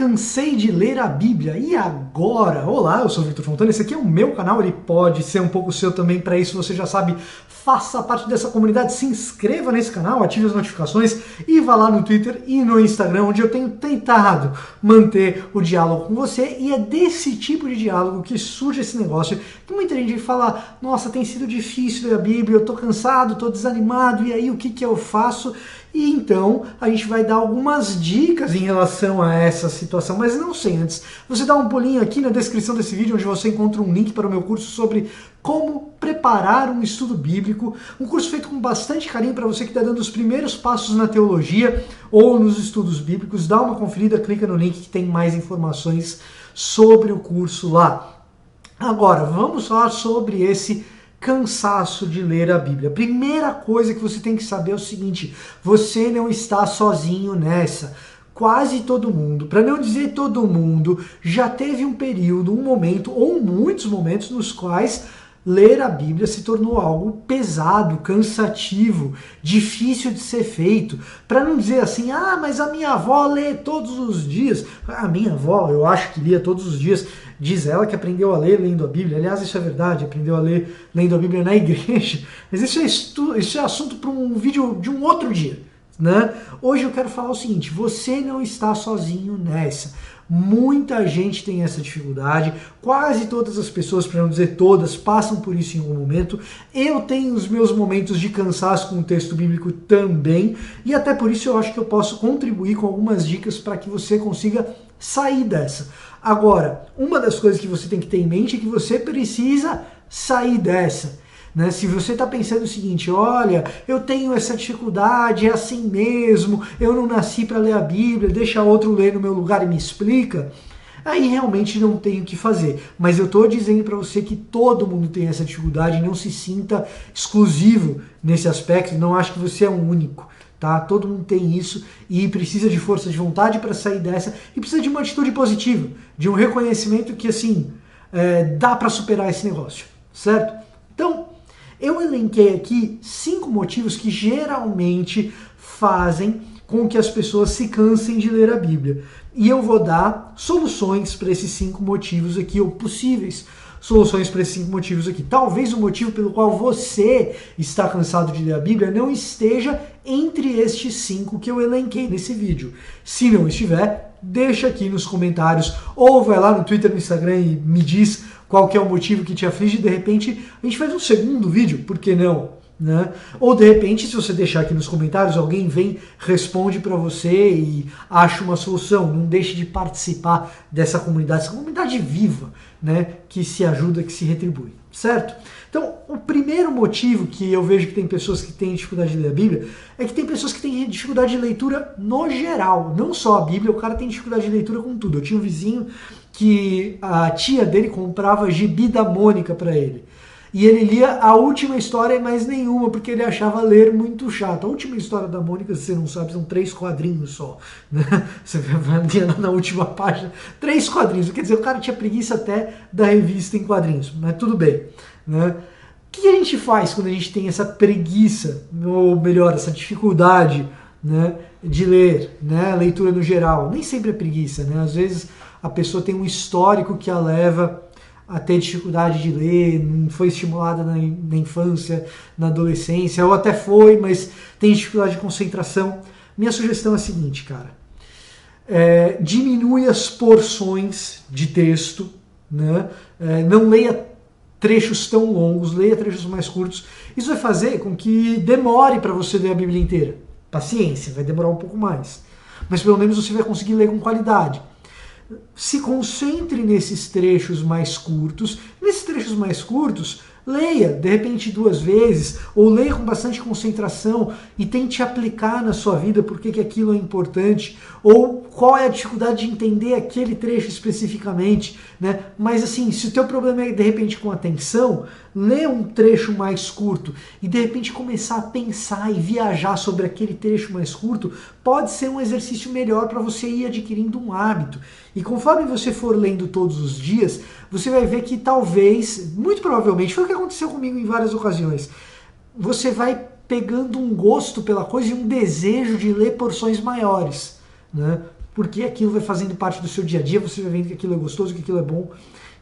cansei de ler a Bíblia, e agora? Olá, eu sou o Victor Fontana, esse aqui é o meu canal, ele pode ser um pouco seu também, para isso você já sabe, faça parte dessa comunidade, se inscreva nesse canal, ative as notificações e vá lá no Twitter e no Instagram, onde eu tenho tentado manter o diálogo com você, e é desse tipo de diálogo que surge esse negócio, que muita gente fala, nossa, tem sido difícil ler a Bíblia, eu tô cansado, tô desanimado, e aí o que eu faço? E então a gente vai dar algumas dicas em relação a essa situação, mas não sem antes você dá um pulinho aqui na descrição desse vídeo, onde você encontra um link para o meu curso sobre como preparar um estudo bíblico, um curso feito com bastante carinho para você que está dando os primeiros passos na teologia ou nos estudos bíblicos. Dá uma conferida, clica no link que tem mais informações sobre o curso lá. Agora, vamos falar sobre esse cansaço de ler a Bíblia. A primeira coisa que você tem que saber é o seguinte: você não está sozinho nessa. Quase todo mundo, para não dizer todo mundo, já teve um período, um momento ou muitos momentos nos quais ler a Bíblia se tornou algo pesado, cansativo, difícil de ser feito. Para não dizer assim, ah, mas a minha avó lê todos os dias. A minha avó, eu acho que lia todos os dias. Diz ela que aprendeu a ler lendo a Bíblia. Aliás, isso é verdade, aprendeu a ler lendo a Bíblia na igreja. Mas isso é assunto para um vídeo de um outro dia, né? Hoje eu quero falar o seguinte: você não está sozinho nessa. Muita gente tem essa dificuldade, quase todas as pessoas, para não dizer todas, passam por isso em algum momento. Eu tenho os meus momentos de cansaço com o texto bíblico também, e até por isso eu acho que eu posso contribuir com algumas dicas para que você consiga sair dessa. Agora, uma das coisas que você tem que ter em mente é que você precisa sair dessa. Né? Se você está pensando o seguinte, olha, eu tenho essa dificuldade, é assim mesmo, eu não nasci para ler a Bíblia, deixa outro ler no meu lugar e me explica, aí realmente não tem o que fazer. Mas eu estou dizendo para você que todo mundo tem essa dificuldade, não se sinta exclusivo nesse aspecto, não acho que você é o único. Tá? Todo mundo tem isso e precisa de força de vontade para sair dessa, e precisa de uma atitude positiva, de um reconhecimento que assim, dá para superar esse negócio, certo? Então, eu elenquei aqui 5 motivos que geralmente fazem com que as pessoas se cansem de ler a Bíblia. E eu vou dar soluções para esses 5 motivos aqui, ou possíveis soluções para esses 5 motivos aqui. Talvez o motivo pelo qual você está cansado de ler a Bíblia não esteja entre estes 5 que eu elenquei nesse vídeo. Se não estiver, deixa aqui nos comentários, ou vai lá no Twitter, no Instagram e me diz qual que é o motivo que te aflige. De repente a gente faz um segundo vídeo, por que não? Né? Ou de repente, se você deixar aqui nos comentários, alguém vem, responde para você e acha uma solução. Não deixe de participar dessa comunidade, essa comunidade viva, né? Que se ajuda, que se retribui, certo? Então, o primeiro motivo que eu vejo que tem pessoas que têm dificuldade de ler a Bíblia é que tem pessoas que têm dificuldade de leitura no geral, não só a Bíblia, o cara tem dificuldade de leitura com tudo. Eu tinha um vizinho que a tia dele comprava gibi da Mônica para ele. E ele lia a última história e mais nenhuma, porque ele achava ler muito chato. A última história da Mônica, se você não sabe, são 3 quadrinhos só. Né? Você vai ler lá na última página, 3 quadrinhos. Quer dizer, o cara tinha preguiça até da revista em quadrinhos, mas tudo bem. Né? O que a gente faz quando a gente tem essa preguiça, ou melhor, essa dificuldade, né, de ler, né, leitura no geral? Nem sempre é preguiça, né? Às vezes a pessoa tem um histórico que a leva a ter dificuldade de ler, não foi estimulada na infância, na adolescência, ou até foi, mas tem dificuldade de concentração. Minha sugestão é a seguinte, cara. Diminui as porções de texto, né? Não leia trechos tão longos, leia trechos mais curtos. Isso vai fazer com que demore para você ler a Bíblia inteira. Paciência, vai demorar um pouco mais. Mas pelo menos você vai conseguir ler com qualidade. Se concentre nesses trechos mais curtos. Nesses trechos mais curtos, leia, de repente 2 vezes, ou leia com bastante concentração e tente aplicar na sua vida por que aquilo é importante, ou qual é a dificuldade de entender aquele trecho especificamente, né? Mas assim, se o teu problema é de repente com atenção, lê um trecho mais curto e de repente começar a pensar e viajar sobre aquele trecho mais curto pode ser um exercício melhor para você ir adquirindo um hábito. E conforme você for lendo todos os dias, você vai ver que talvez, muito provavelmente, foi o que aconteceu comigo em várias ocasiões, você vai pegando um gosto pela coisa e um desejo de ler porções maiores, né? porque aquilo vai fazendo parte do seu dia a dia, você vai vendo que aquilo é gostoso, que aquilo é bom,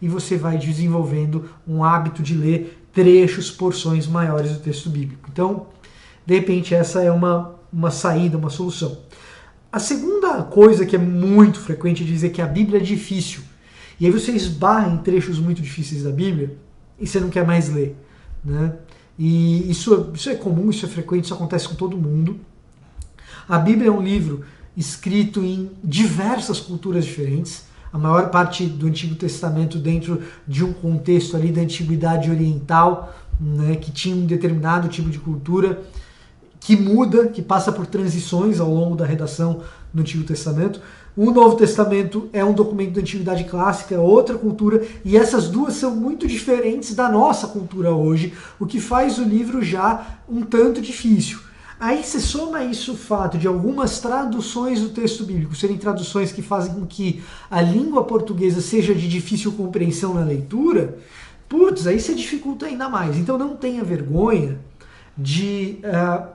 e você vai desenvolvendo um hábito de ler trechos, porções maiores do texto bíblico. Então, de repente, essa é uma saída, uma solução. A segunda coisa que é muito frequente é dizer que a Bíblia é difícil. E aí você esbarra em trechos muito difíceis da Bíblia e você não quer mais ler, né? E isso é comum, isso é frequente, isso acontece com todo mundo. A Bíblia é um livro escrito em diversas culturas diferentes. A maior parte do Antigo Testamento dentro de um contexto ali da Antiguidade Oriental, né, que tinha um determinado tipo de cultura que muda, que passa por transições ao longo da redação do Antigo Testamento. O Novo Testamento é um documento da Antiguidade Clássica, é outra cultura, e essas duas são muito diferentes da nossa cultura hoje, o que faz o livro já um tanto difícil. Aí você soma isso o fato de algumas traduções do texto bíblico serem traduções que fazem com que a língua portuguesa seja de difícil compreensão na leitura, putz, aí você dificulta ainda mais. Então não tenha vergonha de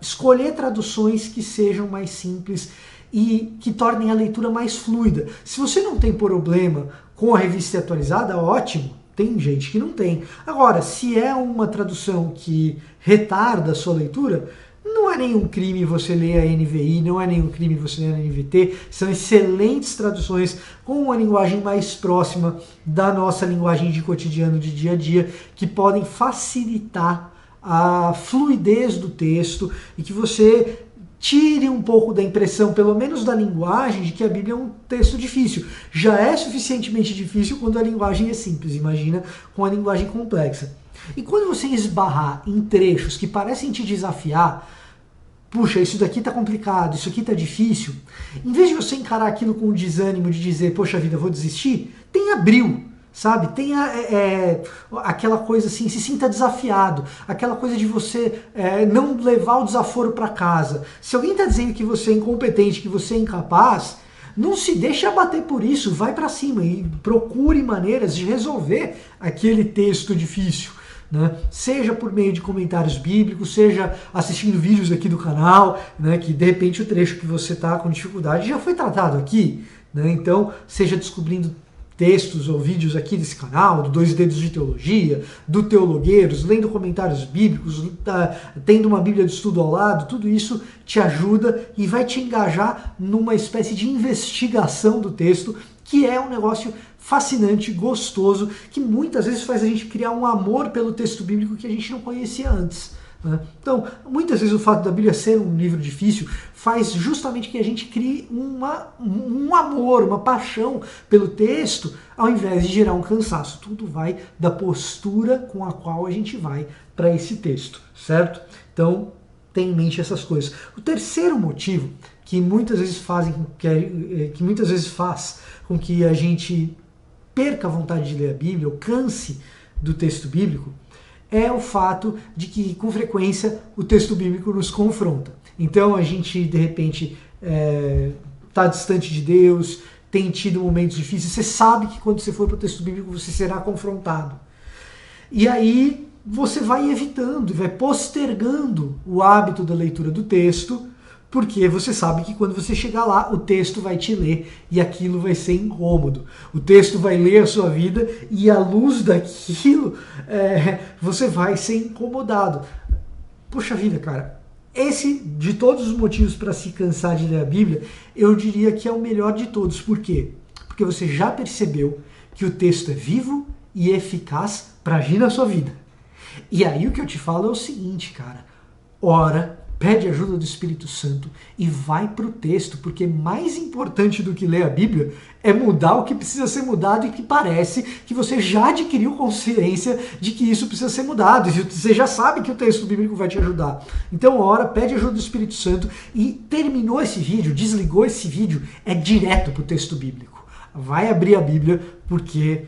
escolher traduções que sejam mais simples e que tornem a leitura mais fluida. Se você não tem problema com a revista atualizada, ótimo, tem gente que não tem. Agora, se é uma tradução que retarda a sua leitura, não é nenhum crime você ler a NVI, não é nenhum crime você ler a NVT, são excelentes traduções com uma linguagem mais próxima da nossa linguagem de cotidiano, de dia a dia, que podem facilitar a fluidez do texto e que você tire um pouco da impressão, pelo menos da linguagem, de que a Bíblia é um texto difícil. Já é suficientemente difícil quando a linguagem é simples, imagina com a linguagem complexa. E quando você esbarrar em trechos que parecem te desafiar, puxa, isso daqui tá complicado, isso aqui tá difícil, em vez de você encarar aquilo com o desânimo de dizer, poxa vida, vou desistir, tenha brio, sabe? Tenha aquela coisa assim, se sinta desafiado, aquela coisa de você não levar o desaforo para casa. Se alguém tá dizendo que você é incompetente, que você é incapaz, não se deixe abater por isso, vai para cima e procure maneiras de resolver aquele texto difícil. Né? Seja por meio de comentários bíblicos, seja assistindo vídeos aqui do canal, né? Que de repente o trecho que você está com dificuldade já foi tratado aqui, né? Então seja descobrindo textos ou vídeos aqui desse canal, do Dois Dedos de Teologia, do Teologueiros, lendo comentários bíblicos, tendo uma Bíblia de estudo ao lado, tudo isso te ajuda e vai te engajar numa espécie de investigação do texto, que é um negócio fascinante, gostoso, que muitas vezes faz a gente criar um amor pelo texto bíblico que a gente não conhecia antes. Né? Então, muitas vezes o fato da Bíblia ser um livro difícil faz justamente que a gente crie um amor, uma paixão pelo texto, ao invés de gerar um cansaço. Tudo vai da postura com a qual a gente vai para esse texto, certo? Então, tenha em mente essas coisas. O terceiro motivo que muitas vezes faz com que a gente perca a vontade de ler a Bíblia, ou canse do texto bíblico, é o fato de que, com frequência, o texto bíblico nos confronta. Então, a gente, de repente, está distante de Deus, tem tido momentos difíceis, você sabe que quando você for para o texto bíblico, você será confrontado. E aí, você vai evitando, vai postergando o hábito da leitura do texto, porque você sabe que quando você chegar lá, o texto vai te ler e aquilo vai ser incômodo. O texto vai ler a sua vida e à luz daquilo você vai ser incomodado. Poxa vida, cara, esse, de todos os motivos para se cansar de ler a Bíblia, eu diria que é o melhor de todos. Por quê? Porque você já percebeu que o texto é vivo e eficaz para agir na sua vida. E aí o que eu te falo é o seguinte, cara, ora, pede ajuda do Espírito Santo e vai para o texto, porque mais importante do que ler a Bíblia é mudar o que precisa ser mudado e que parece que você já adquiriu consciência de que isso precisa ser mudado, e você já sabe que o texto bíblico vai te ajudar. Então, ora, pede ajuda do Espírito Santo e terminou esse vídeo, desligou esse vídeo, é direto para o texto bíblico. Vai abrir a Bíblia, porque,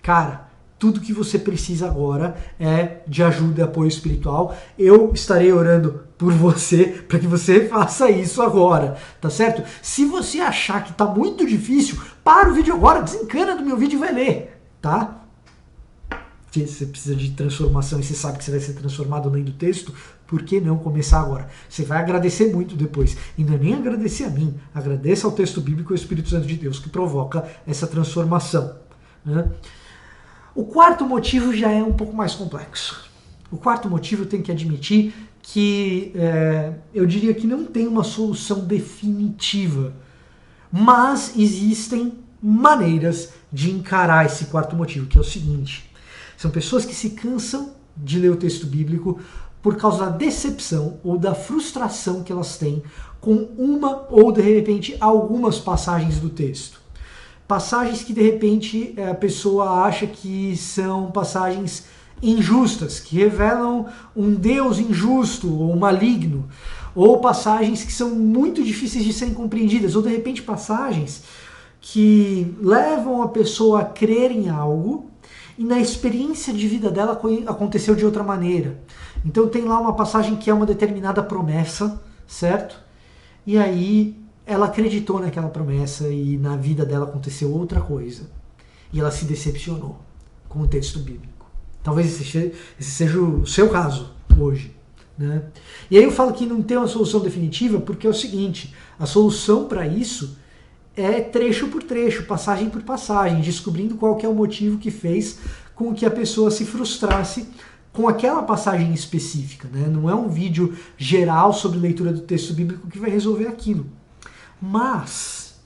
cara, tudo que você precisa agora é de ajuda e apoio espiritual. Eu estarei orando por você para que você faça isso agora, tá certo? Se você achar que tá muito difícil, para o vídeo agora, desencana do meu vídeo e vai ler, tá? Se você precisa de transformação e você sabe que você vai ser transformado lendo o texto, Por que não começar agora? Você vai agradecer muito depois. E não é nem agradecer a mim, agradeça ao texto bíblico e ao Espírito Santo de Deus que provoca essa transformação, né? O quarto motivo já é um pouco mais complexo. O quarto motivo, eu tenho que admitir que eu diria que não tem uma solução definitiva, mas existem maneiras de encarar esse quarto motivo, que é o seguinte: são pessoas que se cansam de ler o texto bíblico por causa da decepção ou da frustração que elas têm com uma ou, de repente, algumas passagens do texto. Passagens que, de repente, a pessoa acha que são passagens injustas, que revelam um Deus injusto ou maligno, ou passagens que são muito difíceis de serem compreendidas, ou, de repente, passagens que levam a pessoa a crer em algo e na experiência de vida dela aconteceu de outra maneira. Então tem lá uma passagem que é uma determinada promessa, certo? E aí ela acreditou naquela promessa e na vida dela aconteceu outra coisa. E ela se decepcionou com o texto bíblico. Talvez esse seja o seu caso hoje, né? E aí eu falo que não tem uma solução definitiva porque é o seguinte: a solução para isso é trecho por trecho, passagem por passagem, descobrindo qual que é o motivo que fez com que a pessoa se frustrasse com aquela passagem específica, né? Não é um vídeo geral sobre leitura do texto bíblico que vai resolver aquilo. Mas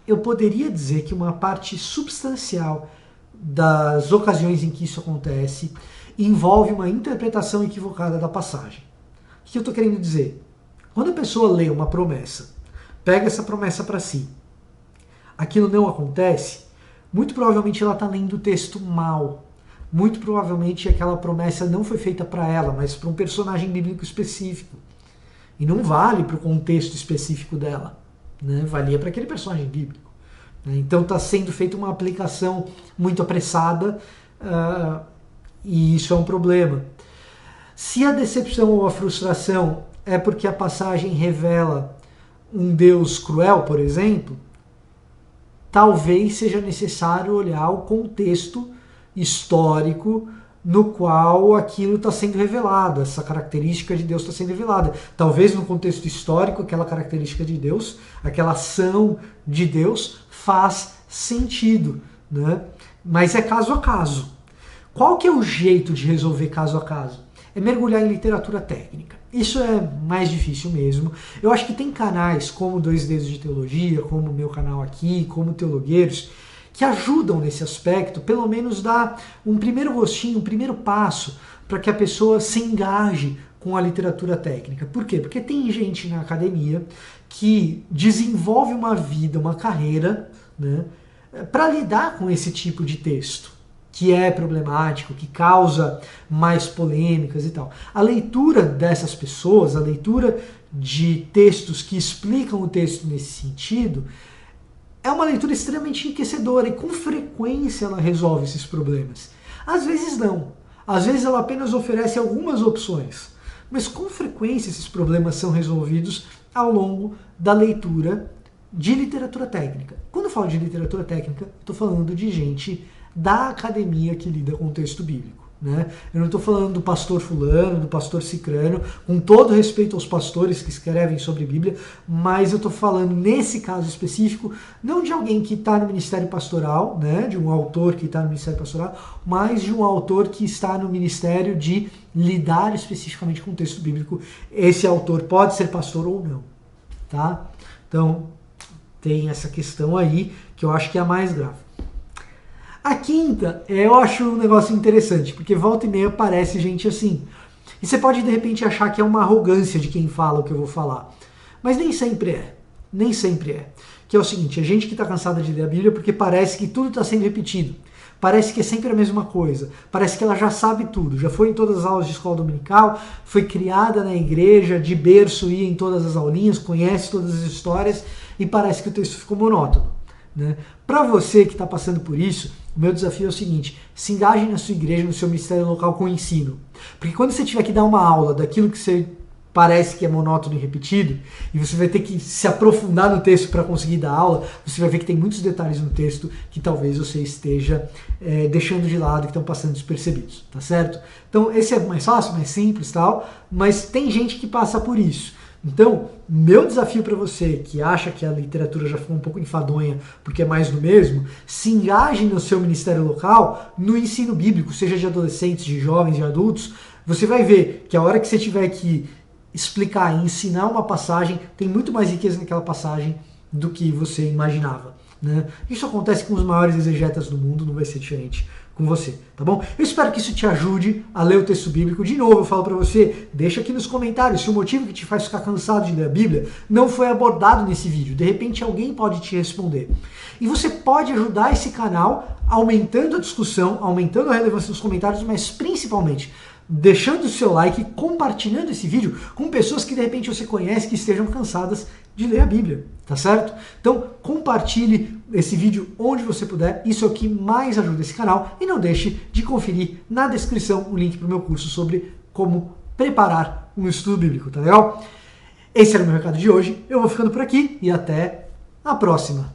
eu poderia dizer que uma parte substancial das ocasiões em que isso acontece envolve uma interpretação equivocada da passagem. O que eu estou querendo dizer? Quando a pessoa lê uma promessa, pega essa promessa para si, aquilo não acontece, muito provavelmente ela está lendo o texto mal. Muito provavelmente aquela promessa não foi feita para ela, mas para um personagem bíblico específico. E não vale para o contexto específico dela, né? Valia para aquele personagem bíblico. Então está sendo feita uma aplicação muito apressada, e isso é um problema. Se a decepção ou a frustração é porque a passagem revela um Deus cruel, por exemplo, talvez seja necessário olhar o contexto histórico no qual aquilo está sendo revelado, essa característica de Deus está sendo revelada. Talvez no contexto histórico aquela característica de Deus, aquela ação de Deus faz sentido, né? Mas é caso a caso. Qual que é o jeito de resolver caso a caso? É mergulhar em literatura técnica. Isso é mais difícil mesmo. Eu acho que tem canais como Dois Dedos de Teologia, como o meu canal aqui, como Teologueiros, que ajudam nesse aspecto, pelo menos dar um primeiro gostinho, um primeiro passo para que a pessoa se engaje com a literatura técnica. Por quê? Porque tem gente na academia que desenvolve uma vida, uma carreira, né, para lidar com esse tipo de texto, que é problemático, que causa mais polêmicas e tal. A leitura dessas pessoas, a leitura de textos que explicam o texto nesse sentido, é uma leitura extremamente enriquecedora e com frequência ela resolve esses problemas. Às vezes não. Às vezes ela apenas oferece algumas opções. Mas com frequência esses problemas são resolvidos ao longo da leitura de literatura técnica. Quando eu falo de literatura técnica, estou falando de gente da academia que lida com o texto bíblico, né? Eu não estou falando do pastor fulano, do pastor cicrano, com todo respeito aos pastores que escrevem sobre Bíblia, mas eu estou falando, nesse caso específico, não de alguém que está no ministério pastoral, né? De um autor que está no ministério pastoral, mas de um autor que está no ministério de lidar especificamente com o texto bíblico. Esse autor pode ser pastor ou não, tá? Então, tem essa questão aí que eu acho que é a mais grave. A quinta, eu acho um negócio interessante, porque volta e meia aparece gente assim. E você pode de repente achar que é uma arrogância de quem fala o que eu vou falar. Mas nem sempre é. Nem sempre é. Que é o seguinte, a gente que está cansada de ler a Bíblia porque parece que tudo está sendo repetido. Parece que é sempre a mesma coisa. Parece que ela já sabe tudo. Já foi em todas as aulas de escola dominical, foi criada na igreja, de berço, ia em todas as aulinhas, conhece todas as histórias e parece que o texto ficou monótono, né? Para você que está passando por isso, o meu desafio é o seguinte: se engaje na sua igreja, no seu ministério local com o ensino. Porque quando você tiver que dar uma aula daquilo que você parece que é monótono e repetido, e você vai ter que se aprofundar no texto para conseguir dar aula, você vai ver que tem muitos detalhes no texto que talvez você esteja deixando de lado, que estão passando despercebidos, tá certo? Então esse é mais fácil, mais simples e tal, mas tem gente que passa por isso. Então, meu desafio para você que acha que a literatura já ficou um pouco enfadonha porque é mais do mesmo, se engaje no seu ministério local no ensino bíblico, seja de adolescentes, de jovens, de adultos. Você vai ver que a hora que você tiver que explicar e ensinar uma passagem, tem muito mais riqueza naquela passagem do que você imaginava, né? Isso acontece com os maiores exegetas do mundo, não vai ser diferente com você, tá bom? Eu espero que isso te ajude a ler o texto bíblico. De novo, eu falo para você, deixa aqui nos comentários se o motivo que te faz ficar cansado de ler a Bíblia não foi abordado nesse vídeo. De repente alguém pode te responder. E você pode ajudar esse canal aumentando a discussão, aumentando a relevância dos comentários, mas principalmente deixando o seu like e compartilhando esse vídeo com pessoas que de repente você conhece que estejam cansadas de ler a Bíblia, tá certo? Então compartilhe esse vídeo onde você puder, isso é o que mais ajuda esse canal, e não deixe de conferir na descrição o link para o meu curso sobre como preparar um estudo bíblico, tá legal? Esse era o meu recado de hoje, eu vou ficando por aqui e até a próxima!